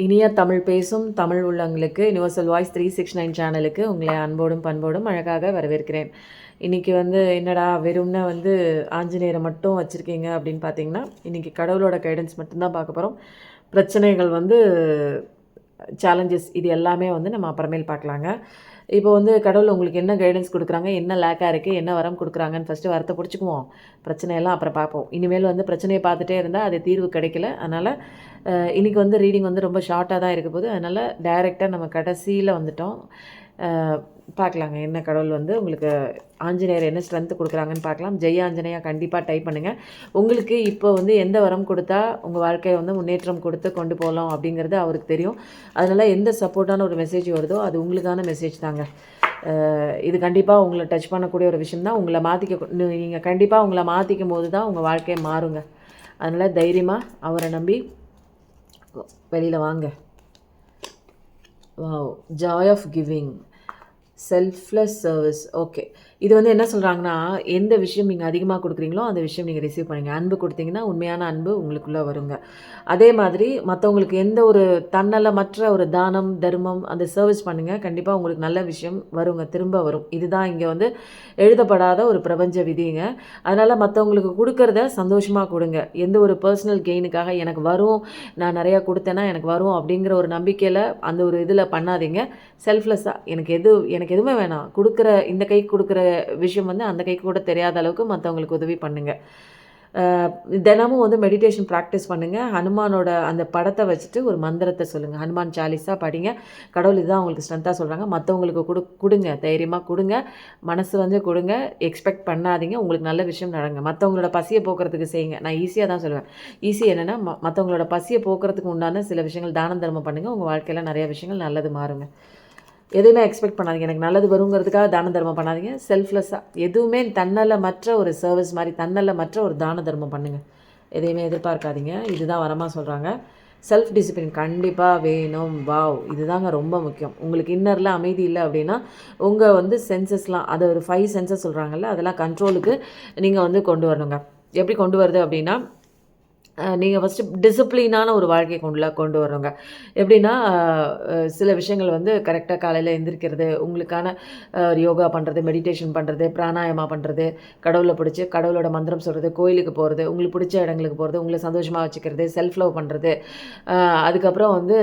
இனிய தமிழ் பேசும் தமிழ் உள்ளங்களுக்கு யுனிவர்சல் வாய்ஸ் 369 சேனலுக்கு உங்களை அன்போடும் பண்போடும் அழகாக வரவேற்கிறேன். இன்றைக்கி என்னடா வெறும்னா ஆஞ்சநேயரை மட்டும் வச்சுருக்கீங்க அப்படின்னு பார்த்தீங்கன்னா, இன்றைக்கி கடவுளோட கைடன்ஸ் மட்டும்தான் பார்க்க போகிறோம். பிரச்சனைகள் சேலஞ்சஸ் இது எல்லாமே நம்ம அப்புறமேல் பார்க்கலாங்க. இப்போ கடவுள் உங்களுக்கு என்ன கைடன்ஸ் கொடுக்குறாங்க, என்ன லேக்காக இருக்குது, என்ன வரம் கொடுக்குறாங்கன்னு ஃபஸ்ட்டு வரத்தை பிடிச்சிக்குவோம். பிரச்சனையெல்லாம் அப்புறம் பார்ப்போம். இனிமேல் பிரச்சனையை பார்த்துட்டே இருந்தால் அது தீர்வு கிடைக்கல. அதனால் இன்றைக்கி ரீடிங் ரொம்ப ஷார்ட்டாக தான் இருக்க போகுது. அதனால் டைரெக்டாக நம்ம கடைசியில் வந்துட்டோம். பார்க்கலாங்க என்ன கடவுள் உங்களுக்கு ஆஞ்சநேயர் என்ன ஸ்ட்ரென்த்து கொடுக்குறாங்கன்னு பார்க்கலாம். ஜெய் ஆஞ்சநேயா கண்டிப்பாக டைப் பண்ணுங்கள். உங்களுக்கு இப்போ எந்த வரம் கொடுத்தா உங்கள் வாழ்க்கையை முன்னேற்றம் கொடுத்து கொண்டு போகலாம் அப்படிங்கிறது அவருக்கு தெரியும். அதனால் எந்த சப்போர்ட்டான ஒரு மெசேஜ் வருதோ அது உங்களுக்கான மெசேஜ் தாங்க. இது கண்டிப்பாக உங்களை டச் பண்ணக்கூடிய ஒரு விஷயம் தான். உங்களை நீங்கள் கண்டிப்பாக உங்களை மாற்றிக்கும் போது தான் உங்கள் வாழ்க்கையை மாறுங்க. அதனால் தைரியமாக அவரை நம்பி வெளியில் வாங்க. Wow, joy of giving, selfless service. Okay, இது என்ன சொல்கிறாங்கன்னா, எந்த விஷயம் நீங்கள் அதிகமாக கொடுக்குறீங்களோ அந்த விஷயம் நீங்கள் ரிசீவ் பண்ணுங்கள். அன்பு கொடுத்தீங்கன்னா உண்மையான அன்பு உங்களுக்குள்ளே வருங்க. அதே மாதிரி மற்றவங்களுக்கு எந்த ஒரு தன்னலமற்ற ஒரு தானம் தர்மம் அந்த சர்வீஸ் பண்ணுங்கள். கண்டிப்பாக உங்களுக்கு நல்ல விஷயம் வருங்க, திரும்ப வரும். இதுதான் இங்கே எழுதப்படாத ஒரு பிரபஞ்ச விதிங்க. அதனால் மற்றவங்களுக்கு கொடுக்கறத சந்தோஷமாக கொடுங்க. எந்த ஒரு பர்சனல் கெயினுக்காக எனக்கு வரும், நான் நிறையா கொடுத்தேன்னா எனக்கு வரும் அப்படிங்கிற ஒரு நம்பிக்கையில் அந்த ஒரு இதில் பண்ணாதீங்க. செல்ஃப்லெஸ்ஸாக எனக்கு எதுவுமே வேணாம், கொடுக்குற இந்த கைக்கு கொடுக்குற விஷயம் அந்த கைக்கு கூட தெரியாத அளவுக்கு மற்றவங்களுக்கு உதவி பண்ணுங்கள். தினமும் மெடிடேஷன் ப்ராக்டிஸ் பண்ணுங்கள். ஹனுமானோட அந்த படத்தை வச்சுட்டு ஒரு மந்திரத்தை சொல்லுங்கள். ஹனுமான் சாலிஸா படிங்க. கடவுள் இதுதான் உங்களுக்கு ஸ்ட்ரென்த்தாக சொல்கிறாங்க. மற்றவங்களுக்கு கொடுங்க, தைரியமாக கொடுங்க, மனசு கொடுங்க, எக்ஸ்பெக்ட் பண்ணாதீங்க. உங்களுக்கு நல்ல விஷயம் நடங்க. மற்றவங்களோட பசியை போக்குறதுக்கு செய்யுங்க. நான் ஈஸியாக தான் சொல்லுவேன். ஈஸி என்னென்னா மற்றவங்களோட பசியை போக்குறதுக்கு உண்டான சில விஷயங்கள் தானம் தர்மம் பண்ணுங்கள். உங்கள் வாழ்க்கையில் நிறைய விஷயங்கள் நல்லது மாறுங்க. எதுவுமே எக்ஸ்பெக்ட் பண்ணாதீங்க, எனக்கு நல்லது வருங்கிறதுக்காக தான தர்மம் பண்ணாதீங்க. செல்ஃப்லெஸ்ஸாக எதுவுமே தன்னலமற்ற ஒரு சர்வீஸ் மாதிரி தன்னலமற்ற ஒரு தான தர்மம் பண்ணுங்கள். எதையுமே எதிர்பார்க்காதீங்க. இதுதான் வரமாக சொல்கிறாங்க. செல்ஃப் டிசிப்ளின் கண்டிப்பாக வேணும். வாவ், இதுதாங்க ரொம்ப முக்கியம். உங்களுக்கு இன்னரில் அமைதி இல்லை அப்படின்னா உங்கள் சென்சஸ்லாம், அதை ஒரு 5 சென்சஸ் சொல்கிறாங்கல்ல, அதெல்லாம் கண்ட்ரோலுக்கு நீங்கள் கொண்டு வரணுங்க. எப்படி கொண்டு வருது அப்படின்னா, நீங்கள் ஃபஸ்ட்டு டிசிப்ளினான ஒரு வாழ்க்கையை கொண்டு வரணுங்க. எப்படின்னா சில விஷயங்கள் கரெக்டாக காலையில் எந்திரிக்கிறது, உங்களுக்கான யோகா பண்ணுறது, மெடிடேஷன் பண்ணுறது, பிராணாயமா பண்ணுறது, கடவுளை பிடிச்சி கடவுளோட மந்திரம் சொல்கிறது, கோயிலுக்கு போகிறது, உங்களுக்கு பிடிச்ச இடங்களுக்கு போகிறது, உங்களை சந்தோஷமாக வச்சுக்கிறது, செல்ஃப் லவ் பண்ணுறது, அதுக்கப்புறம்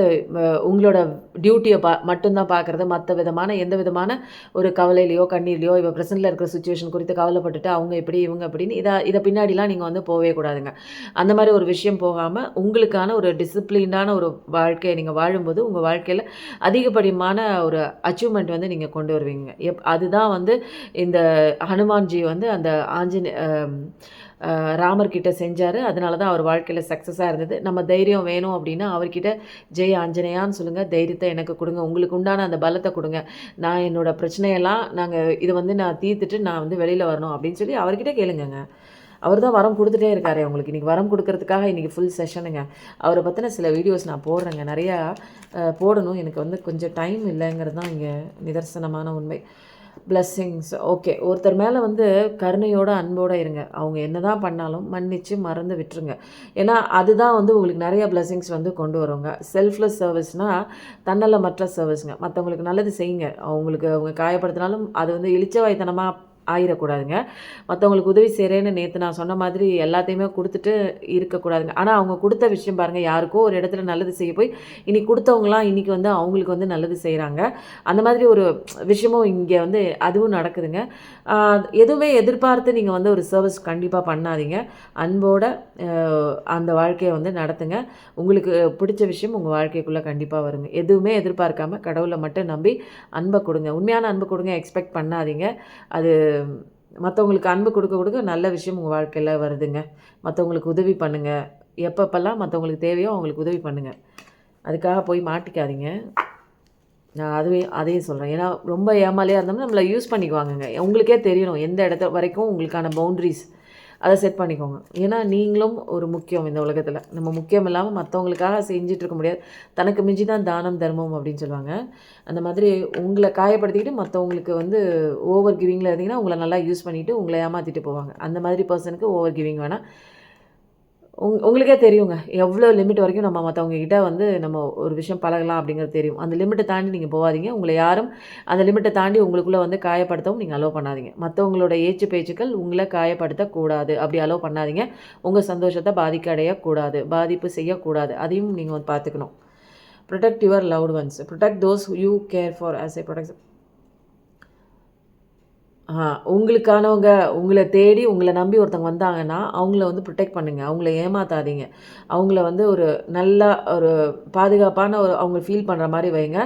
உங்களோட டியூட்டியை மட்டும்தான் பார்க்குறது. மற்ற விதமான எந்த விதமான ஒரு கவலையிலையோ கண்ணீர்லையோ இப்போ ப்ரெசென்ட்டில் இருக்கிற சுச்சுவேஷன் குறித்து கவலைப்பட்டுட்டு அவங்க இப்படி இவங்க அப்படின்னு இதை பின்னாடிலாம் நீங்கள் போகவே கூடாதுங்க. அந்த மாதிரி ஒரு விஷயம் போகாமல் உங்களுக்கான ஒரு டிசிப்ளின்டான ஒரு வாழ்க்கையை நீங்கள் வாழும்போது உங்கள் வாழ்க்கையில் அதிகப்படியான ஒரு அச்சீவ்மெண்ட் நீங்கள் கொண்டு வருவீங்க. அதுதான் இந்த ஹனுமான்ஜி அந்த ராமர்கிட்ட செஞ்சார். அதனால தான் அவர் வாழ்க்கையில் சக்ஸஸாக இருந்தது. நம்ம தைரியம் வேணும் அப்படின்னா அவர்கிட்ட ஜெய் ஆஞ்சநேயான்னு சொல்லுங்கள். தைரியத்தை எனக்கு கொடுங்க, உங்களுக்கு உண்டான அந்த பலத்தை கொடுங்க, நான் என்னோடய பிரச்சனையெல்லாம் இதை நான் தீர்த்துட்டு நான் வெளியில் வரணும் அப்படின்னு சொல்லி அவர்கிட்ட கேளுங்கங்க. அவர் தான் வரம் கொடுத்துட்டே இருக்காரு உங்களுக்கு. இன்றைக்கி வரம் கொடுக்கறதுக்காக இன்றைக்கி ஃபுல் செஷனுங்க. அவரை பற்றின சில வீடியோஸ் நான் போடுறேங்க, நிறையா போடணும். எனக்கு கொஞ்சம் டைம் இல்லைங்கிறது தான் இங்கே நிதர்சனமான உண்மை. பிளஸ்ஸிங்ஸ். ஓகே, ஒருத்தர் மேலே கருணையோட அன்போடு இருங்க. அவங்க என்ன தான் பண்ணாலும் மன்னித்து மறந்து விட்டுருங்க. ஏன்னா அதுதான் உங்களுக்கு நிறைய பிளஸ்ஸிங்ஸ் கொண்டு வருவாங்க. செல்ஃப்லெஸ் சர்வீஸ்னால் தன்னலமற்ற சர்வீஸுங்க. மற்றவங்களுக்கு நல்லது செய்யுங்க. அவங்க காயப்படுத்தினாலும் அது இளிச்சவாய்த்தனமாக ஆயிடக்கூடாதுங்க. மற்றவங்களுக்கு உதவி செய்கிறேன்னு நேற்று நான் சொன்ன மாதிரி எல்லாத்தையுமே கொடுத்துட்டு இருக்கக்கூடாதுங்க. ஆனால் அவங்க கொடுத்த விஷயம் பாருங்கள், யாருக்கோ ஒரு இடத்துல நல்லது செய்ய போய் இன்றைக்கி கொடுத்தவங்களாம் இன்றைக்கி அவங்களுக்கு நல்லது செய்கிறாங்க. அந்த மாதிரி ஒரு விஷயமும் இங்கே அதுவும் நடக்குதுங்க. எதுவுமே எதிர்பார்த்து நீங்கள் ஒரு சர்வீஸ் கண்டிப்பாக பண்ணாதீங்க. அன்போட அந்த வாழ்க்கையை நடத்துங்க. உங்களுக்கு பிடிச்ச விஷயம் உங்கள் வாழ்க்கைக்குள்ளே கண்டிப்பாக வருங்க. எதுவுமே எதிர்பார்க்காம கடவுளை மட்டும் நம்பி அன்பை கொடுங்க. உண்மையான அன்பு கொடுங்க, எக்ஸ்பெக்ட் பண்ணாதீங்க. அது மற்றவங்களுக்கு அன்பு கொடுக்க நல்ல விஷயம் உங்கள் வாழ்க்கையில் வருதுங்க. மற்றவங்களுக்கு உதவி பண்ணுங்கள். எப்பப்பெல்லாம் மற்றவங்களுக்கு தேவையோ அவங்களுக்கு உதவி பண்ணுங்கள். அதுக்காக போய் மாட்டிக்காதீங்க. நான் அதையும் சொல்கிறேன். ஏன்னா ரொம்ப ஏமாலியாக இருந்தோம்னா நம்மளை யூஸ் பண்ணிக்குவாங்கங்க. உங்களுக்கே தெரியணும் எந்த இடத்த வரைக்கும் உங்களுக்கான பவுண்ட்ரிஸ் அதை செட் பண்ணிக்கோங்க. ஏன்னா நீங்களும் ஒரு முக்கியம் இந்த உலகத்தில். நம்ம முக்கியம் இல்லாமல் மற்றவங்களுக்காக செஞ்சுட்டு இருக்க முடியாது. தனக்கு மிஞ்சி தான் தானம் தர்மம் அப்படின்னு சொல்லுவாங்க. அந்த மாதிரி உங்களை காயப்படுத்திக்கிட்டு மற்றவங்களுக்கு ஓவர் கிவிங்கில் இருந்தீங்கன்னா உங்களை நல்லா யூஸ் பண்ணிவிட்டு உங்களை ஏமாற்றிட்டு போவாங்க. அந்த மாதிரி பர்சனுக்கு ஓவர் கிவிங் வேணாம். உங்களுக்கே தெரியுங்க. எவ்வளோ லிமிட் வரைக்கும் நம்ம மத்தவங்க கிட்ட வந்து நம்ம ஒரு விஷயம் பழகலாம் அப்படிங்கிறது தெரியும். அந்த லிமிட்ட தாண்டி நீங்க போகாதீங்க. உங்கள யாரும் அந்த லிமிட்ட தாண்டி உங்களுக்குள்ள வந்து காயப்படுத்தவும் நீங்க அலோவ் பண்ணாதீங்க. மத்தவங்களோட ஏச்சு பேச்சுக்கள் உங்கள காயப்படுத்தக்கூடாது. அப்படி அலோவ் பண்ணாதீங்க. உங்க சந்தோஷத்த பாதிப்பு செய்யக்கூடாது. அதையும் நீங்க வந்து பார்த்துக்கணும். Protect your loved ones. Protect those you care for as a protect. உங்களுக்கானவங்க உங்கள தேடி உங்கள நம்பி ஒருத்தவங்க வந்தாங்கன்னா, அவங்கள வந்து புரொடெக்ட் பண்ணுங்க. அவங்கள ஏமாத்தாதீங்க. அவங்கள வந்து ஒரு நல்லா ஒரு பாதுகாப்பான ஒரு அவங்க ஃபீல் பண்ற மாரி வைங்க.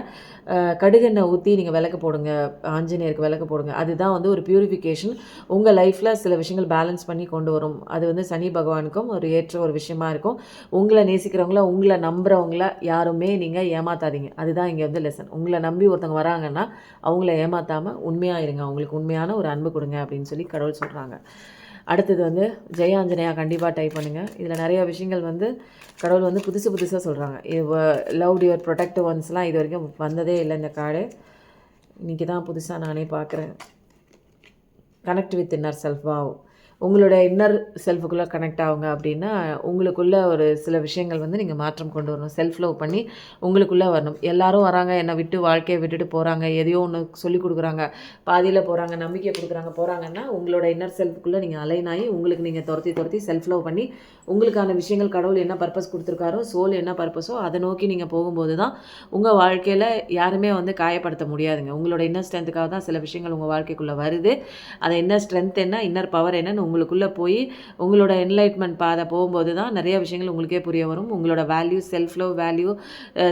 கடுகெண்ணெய் ஊத்தி நீங்க விளக்கு போடுங்க. ஆஞ்சநேயருக்கு விளக்கு போடுங்க. அதுதான் வந்து ஒரு பியூரிஃபிகேஷன். உங்க லைஃப்ல சில விஷயங்கள் பேலன்ஸ் பண்ணி கொண்டு வரும். அது வந்து சனி பகவானுக்கும் ஒரு ஏற்ற ஒரு விஷயமா இருக்கும். உங்கள நேசிக்கிறவங்கள, உங்கள நம்புறவங்கள யாருமே நீங்க ஏமாத்தாதீங்க. அதுதான் இங்க வந்து லெசன். உங்கள நம்பி ஒருத்தவங்க வராங்கன்னா, அவங்கள ஏமாத்தாம உண்மையா இருங்க. அவங்களுக்கு உண்மையான ஒரு அன்பு குடுங்க அப்படின்னு சொல்லி கடவுள் சொல்றாங்க. அடுத்தது வந்து ஜெய ஆஞ்சநேயா கண்டிப்பா டைப் பண்ணுங்க. இதுல நெறைய விஷயங்கள் வந்து கடவுள் வந்து புதுசா சொல்றாங்க. லவ்ட் யுவர் புரொடெக்டிவ் ஒன்ஸ்லாம் இதுவரைக்கும் வந்ததே இல்ல இந்த கார்டு. இன்னைக்கு தான் புதுசா நானே பார்க்குறேன். Connect with inner self. Wow! உங்களோட இன்னர் செல்ஃபுக்குள்ளே கனெக்ட் ஆகுங்க அப்படின்னா, உங்களுக்குள்ள ஒரு சில விஷயங்கள் வந்து நீங்க மாற்றம் கொண்டு வரணும். செல்ஃப் லவ் பண்ணி உங்களுக்குள்ளே வரணும். எல்லாரும் வராங்க, என்னை விட்டு வாழ்க்கைய விட்டுட்டு போறாங்க. எதையோ ஒண்ணு சொல்லிக் குடுக்குறாங்க. பாதியில போறாங்க, நம்பிக்கை குடுக்குறாங்க, போறாங்கன்னா, உங்களோட இன்னர் செல்ஃப்குள்ள நீங்க அலைன் ஆயி, உங்களுக்கு நீங்க தொரத்தி செல்ஃப் லவ் பண்ணி, உங்களுக்கான விஷயங்கள் கடவுள் என்ன பர்ப்பஸ் குடுத்துருக்காரோ, சோல் என்ன பர்ப்பஸோ அத நோக்கி நீங்க போகும்போது தான், உங்க வாழ்க்கையில யாருமே வந்து காயப்படுத்த முடியாதுங்க. உங்களோட இன்னர் ஸ்ட்ரென்த்துக்காக தான் சில விஷயங்கள் உங்க வாழ்க்கைக்குள்ள வருது. அந்த இன்னர் ஸ்ட்ரென்த் என்ன, இன்னர் பவர் என்னன்னு உங்களுக்குள்ளே போய் உங்களோட என்லைட்மெண்ட் பாதை போகும்போது தான் நிறைய விஷயங்கள் உங்களுக்கே புரிய வரும். உங்களோட value, self love value,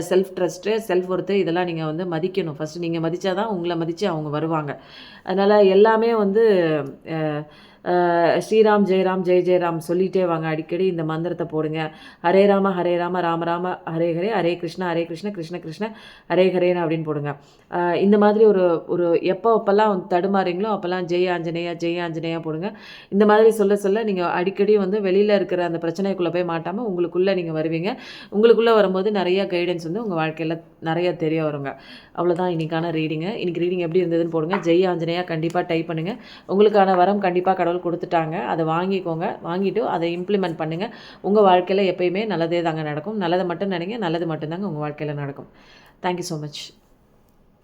self trust, self worth இதெல்லாம் நீங்கள் வந்து மதிக்கணும். ஃபஸ்ட்டு நீங்கள் மதித்தா தான் உங்களை மதித்து அவங்க வருவாங்க. அதனால் எல்லாமே வந்து ஸ்ரீராம் ஜெயராம் ஜெய ஜெயராம் சொல்லிகிட்டே வாங்க. அடிக்கடி இந்த மந்திரத்தை போடுங்க. ஹரே ராம ஹரே ராம ராம ராம ஹரே ஹரே, ஹரே கிருஷ்ண கிருஷ்ண கிருஷ்ண ஹரே ஹரேன்னு அப்படின்னு போடுங்க. இந்த மாதிரி ஒரு ஒரு எப்போல்லாம் தடுமாறீங்களோ அப்போல்லாம் ஜெய ஆஞ்சநேயா போடுங்க. இந்த மாதிரி சொல்ல நீங்கள் அடிக்கடி வந்து வெளியில் இருக்கிற அந்த பிரச்சனைக்குள்ளே போய் மாட்டாமல் உங்களுக்குள்ளே நீங்கள் வருவீங்க. உங்களுக்குள்ளே வரும்போது நிறைய கைடன்ஸ் வந்து உங்கள் வாழ்க்கையில் நிறைய தெரிய வருங்க. அவ்வளோதான் இன்றைக்கான ரீடிங்கு. இன்றைக்கி ரீடிங் எப்படி இருந்ததுன்னு போடுங்க. ஜெய் ஆஞ்சநேயா கண்டிப்பாக டைப் பண்ணுங்கள். உங்களுக்கான வரம் கண்டிப்பாக கடவுள் கொடுத்துட்டாங்க. அதை வாங்கிக்கோங்க. வாங்கிட்டு அதை இம்ப்ளிமெண்ட் பண்ணுங்கள். உங்கள் வாழ்க்கையில் எப்பயுமே நல்லதே தாங்க நடக்கும். நல்லதை மட்டும் நினைங்க. நல்லது மட்டும்தாங்க உங்கள் வாழ்க்கையில் நடக்கும். Thank you so much.